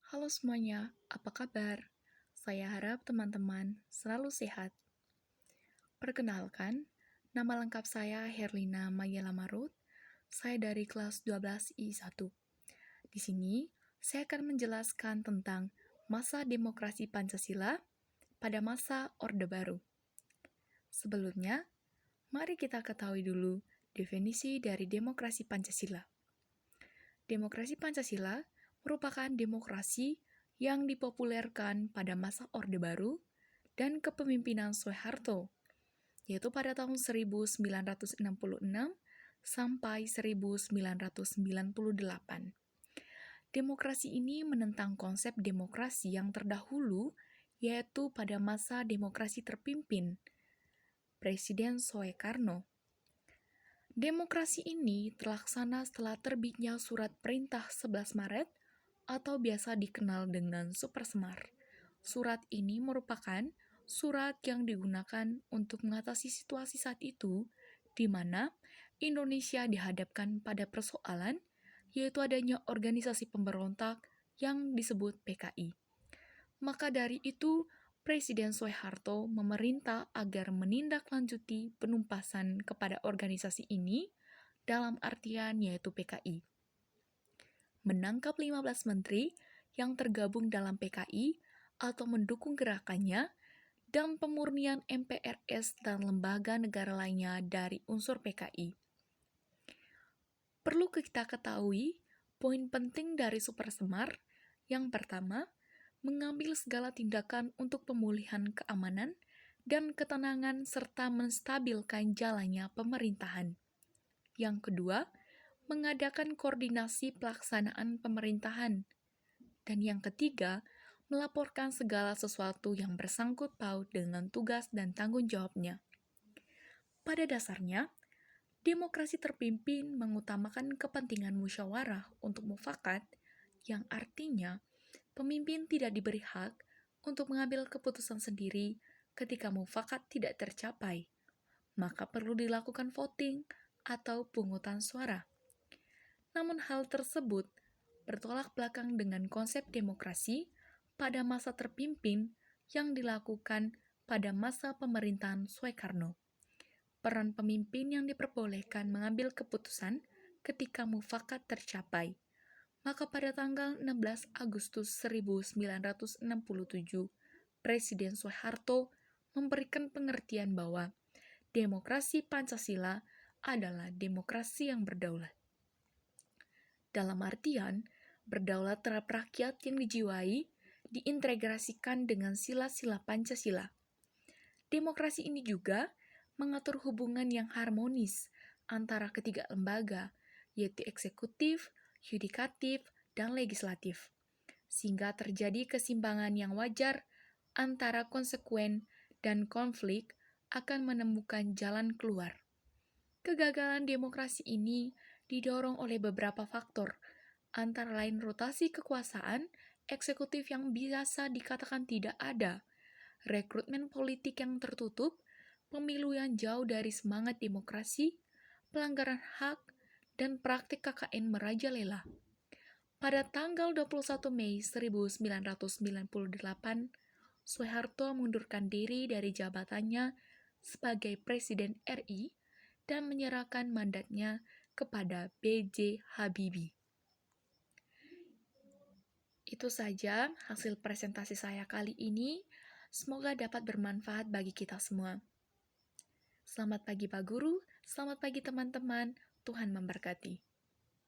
Halo semuanya, apa kabar? Saya harap teman-teman selalu sehat. Perkenalkan, nama lengkap saya Herlina Mayela Marut. Saya dari kelas 12 I1. Di sini, saya akan menjelaskan tentang masa demokrasi Pancasila pada masa Orde Baru. Sebelumnya, mari kita ketahui dulu definisi dari demokrasi Pancasila. Demokrasi Pancasila merupakan demokrasi yang dipopulerkan pada masa Orde Baru dan kepemimpinan Soeharto, yaitu pada tahun 1966 sampai 1998. Demokrasi ini menentang konsep demokrasi yang terdahulu, yaitu pada masa demokrasi terpimpin, Presiden Soekarno. Demokrasi ini terlaksana setelah terbitnya Surat Perintah 11 Maret atau biasa dikenal dengan Supersemar. Surat ini merupakan surat yang digunakan untuk mengatasi situasi saat itu di mana Indonesia dihadapkan pada persoalan yaitu adanya organisasi pemberontak yang disebut PKI. Maka dari itu, Presiden Soeharto memerintah agar menindaklanjuti penumpasan kepada organisasi ini dalam artian yaitu PKI. Menangkap 15 menteri yang tergabung dalam PKI atau mendukung gerakannya dan pemurnian MPRS dan lembaga negara lainnya dari unsur PKI. Perlu kita ketahui poin penting dari Supersemar. Yang pertama, mengambil segala tindakan untuk pemulihan keamanan dan ketenangan serta menstabilkan jalannya pemerintahan. Yang kedua, mengadakan koordinasi pelaksanaan pemerintahan. Dan yang ketiga, melaporkan segala sesuatu yang bersangkut paut dengan tugas dan tanggung jawabnya. Pada dasarnya, demokrasi terpimpin mengutamakan kepentingan musyawarah untuk mufakat, yang artinya pemimpin tidak diberi hak untuk mengambil keputusan sendiri ketika mufakat tidak tercapai, maka perlu dilakukan voting atau pungutan suara. Namun hal tersebut bertolak belakang dengan konsep demokrasi pada masa terpimpin yang dilakukan pada masa pemerintahan Soekarno. Peran pemimpin yang diperbolehkan mengambil keputusan ketika mufakat tercapai. Maka pada tanggal 16 Agustus 1967, Presiden Soeharto memberikan pengertian bahwa demokrasi Pancasila adalah demokrasi yang berdaulat. Dalam artian, berdaulat terhadap rakyat yang dijiwai, diintegrasikan dengan sila-sila Pancasila. Demokrasi ini juga mengatur hubungan yang harmonis antara ketiga lembaga, yaitu eksekutif, yudikatif, dan legislatif, sehingga terjadi keseimbangan yang wajar antara konsekuen dan konflik akan menemukan jalan keluar. Kegagalan demokrasi ini didorong oleh beberapa faktor, antara lain rotasi kekuasaan, eksekutif yang biasa dikatakan tidak ada, rekrutmen politik yang tertutup, pemilu yang jauh dari semangat demokrasi, pelanggaran hak, dan praktik KKN merajalela. Pada tanggal 21 Mei 1998, Soeharto mengundurkan diri dari jabatannya sebagai Presiden RI dan menyerahkan mandatnya kepada B.J. Habibie. Itu saja hasil presentasi saya kali ini. Semoga dapat bermanfaat bagi kita semua. Selamat pagi Pak Guru, selamat pagi teman-teman, Tuhan memberkati.